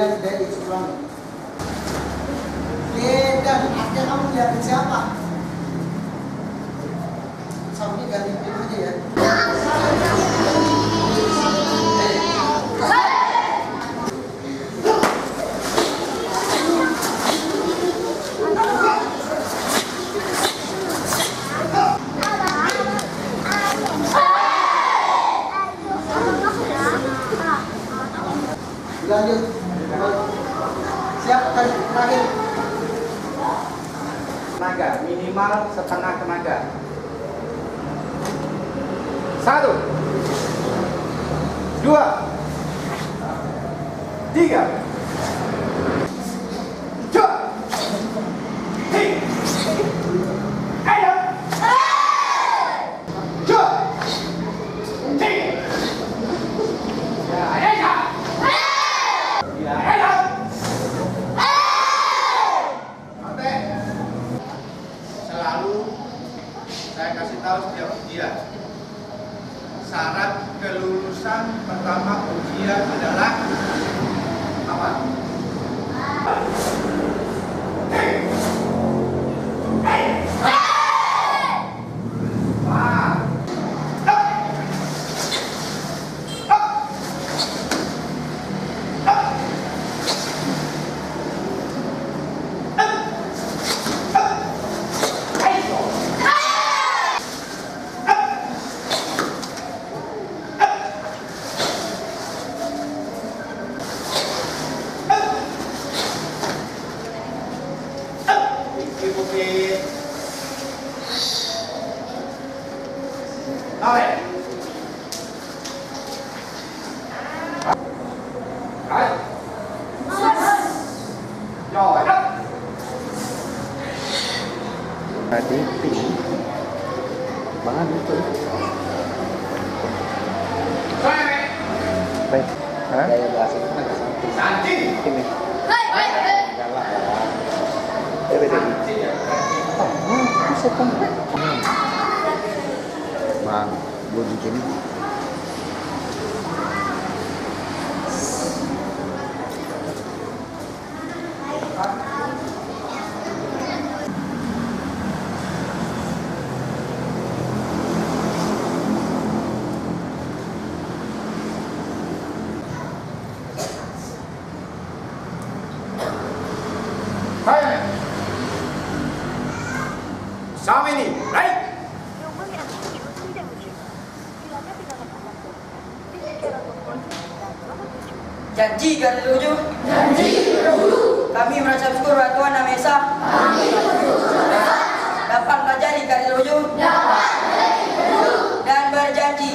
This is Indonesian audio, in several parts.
dan dari pulang. Dan akhirnya kamu lihat siapa? Sampai ganti pin aja ya. Lanjut. Siap kan terakhir. Tenaga minimal setengah tenaga. 1, 2, 3, saya kasih tahu setiap ujian. Syarat kelulusan pertama ujian adalah apa? Tadi banget itu. Baik. Hah? Gaya bahasa itu kan santai. Ini. Galak. Ya beda. Oh, bisa kan? Bang, gue bikin Sama ini, baik. Janji kan tuju? Janji dulu. Kami merasa syukur bahwa Tuhan Yang Maha Esa. Kami dapat pelajari kali tuju. Dan berjanji.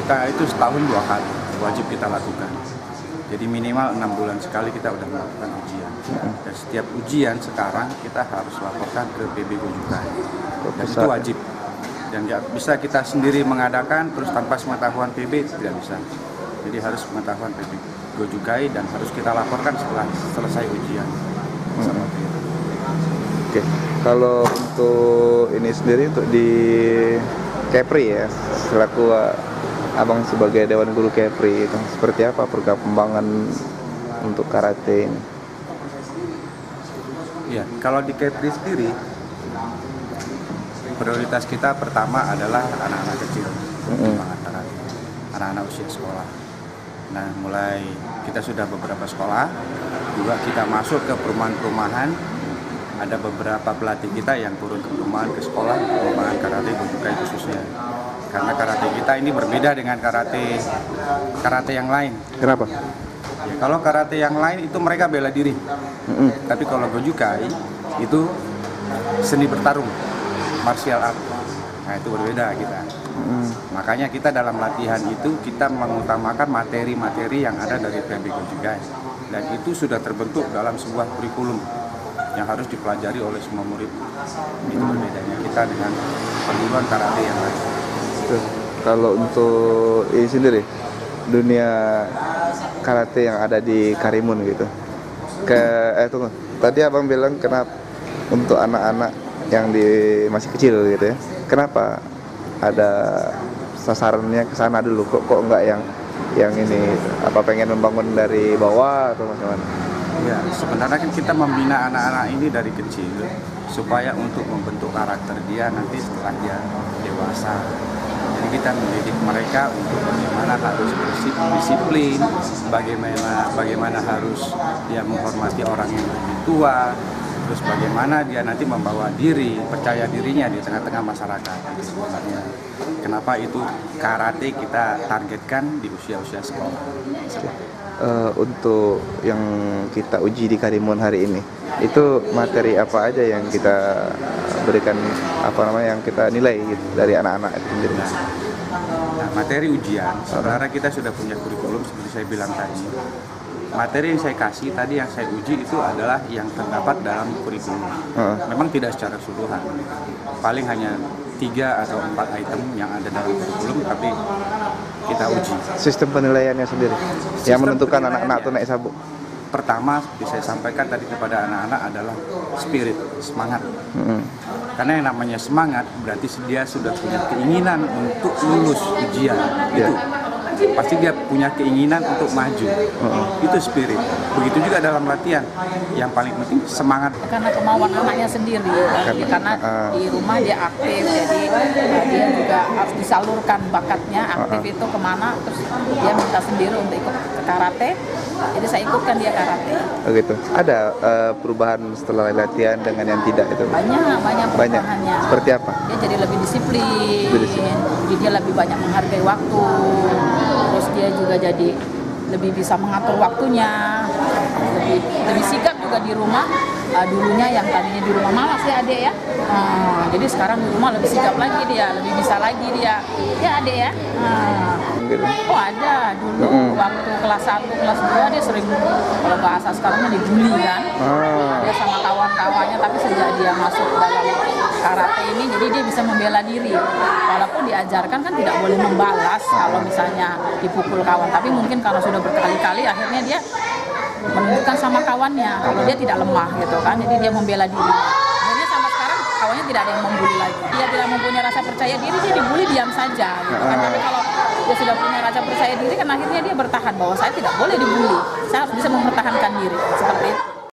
Kita itu setahun 2 kali wajib kita lakukan. Jadi minimal 6 bulan sekali kita udah melakukan ujian. Dan setiap ujian sekarang kita harus laporkan ke PB Gojukai. Dan itu wajib. Dan nggak bisa kita sendiri mengadakan terus tanpa pengetahuan PB, tidak bisa. Jadi harus pengetahuan PB Gojukai dan harus kita laporkan setelah selesai ujian. Oke. Kalau untuk ini sendiri untuk di Kepri ya, selaku Abang sebagai Dewan Guru Kepri, itu seperti apa perkembangan untuk karate ini? Ya, kalau di Kepri sendiri, prioritas kita pertama adalah anak-anak kecil, perkembangan karate, anak-anak usia sekolah. Nah, mulai kita sudah beberapa sekolah, juga kita masuk ke perumahan-perumahan. Ada beberapa pelatih kita yang turun ke perumahan, ke sekolah, pengembangan karate Gojukai khususnya. Karena karate kita ini berbeda dengan karate yang lain. Kenapa? Ya, kalau karate yang lain itu mereka bela diri. Tapi kalau Gojukai itu seni bertarung, martial art. Nah, itu berbeda kita. Makanya kita dalam latihan itu kita mengutamakan materi-materi yang ada dari PB Gojukai. Dan itu sudah terbentuk dalam sebuah kurikulum yang harus dipelajari oleh semua murid. Itu berbedanya kita dengan perguruan karate yang lain. Kalau untuk ini sendiri, dunia karate yang ada di Karimun gitu. Tunggu. Tadi abang bilang kenapa untuk anak-anak yang masih kecil gitu ya. Kenapa ada sasarannya ke sana dulu? Kok enggak yang ini apa pengen membangun dari bawah atau bagaimana? Ya, sebenarnya kan kita membina anak-anak ini dari kecil supaya untuk membentuk karakter dia nanti setelah dia dewasa. Jadi kita mendidik mereka untuk bagaimana harus berdisiplin, bagaimana harus dia menghormati orang yang lebih tua, terus bagaimana dia nanti membawa diri, percaya dirinya di tengah-tengah masyarakat. Itu sebenarnya kenapa itu karate kita targetkan di usia-usia sekolah. Untuk yang kita uji di Karimun hari ini, itu materi apa aja yang kita berikan, yang kita nilai gitu, dari anak-anak itu sendiri? Nah, materi ujian, sebenarnya kita sudah punya kurikulum seperti saya bilang tadi. Materi yang saya kasih tadi, yang saya uji itu adalah yang terdapat dalam kurikulum. Memang tidak secara keseluruhan, paling hanya 3 atau 4 item yang ada dalam kurikulum, tapi kita uji. Sistem penilaiannya sendiri yang menentukan anak-anak itu naik sabuk. Pertama, bisa saya sampaikan tadi kepada anak-anak adalah spirit, semangat. Karena yang namanya semangat berarti dia sudah punya keinginan untuk lulus ujian. Itu pasti dia punya keinginan untuk maju. Itu spirit. Begitu juga dalam latihan, yang paling penting semangat. Karena kemauan anaknya sendiri, karena di rumah dia aktif, jadi dia juga harus disalurkan bakatnya, aktif itu kemana, terus dia minta sendiri untuk ikut ke karate, jadi saya ikutkan dia karate. Oh gitu. Ada perubahan setelah latihan dengan yang tidak itu? Banyak perubahannya. Seperti apa? Dia jadi lebih disiplin, jadi dia lebih banyak menghargai waktu, terus dia juga jadi lebih bisa mengatur waktunya, lebih sigap juga di rumah. Dulunya yang tadinya di rumah malas ya adek ya, jadi sekarang di rumah lebih sigap lagi dia, lebih bisa lagi dia, ya adek ya. Oh ada, dulu waktu kelas 1, kelas 2 dia sering, kalau bahasa sekarangnya dibully kan, dia sama kawan-kawannya, tapi sejak dia masuk dalam karate ini, jadi dia bisa membela diri, walaupun diajarkan kan tidak boleh membalas kalau misalnya dipukul kawan, tapi mungkin karena sudah berkali-kali akhirnya dia menunjukkan sama kawannya kalau dia tidak lemah gitu kan, jadi dia membela diri. Akhirnya sampai sekarang kawannya tidak ada yang membuli lagi. Dia tidak mempunyai rasa percaya diri, dia dibully diam saja gitu kan. Tapi kalau dia sudah punya rasa percaya diri kan akhirnya dia bertahan bahwa saya tidak boleh dibully, saya harus bisa mempertahankan diri.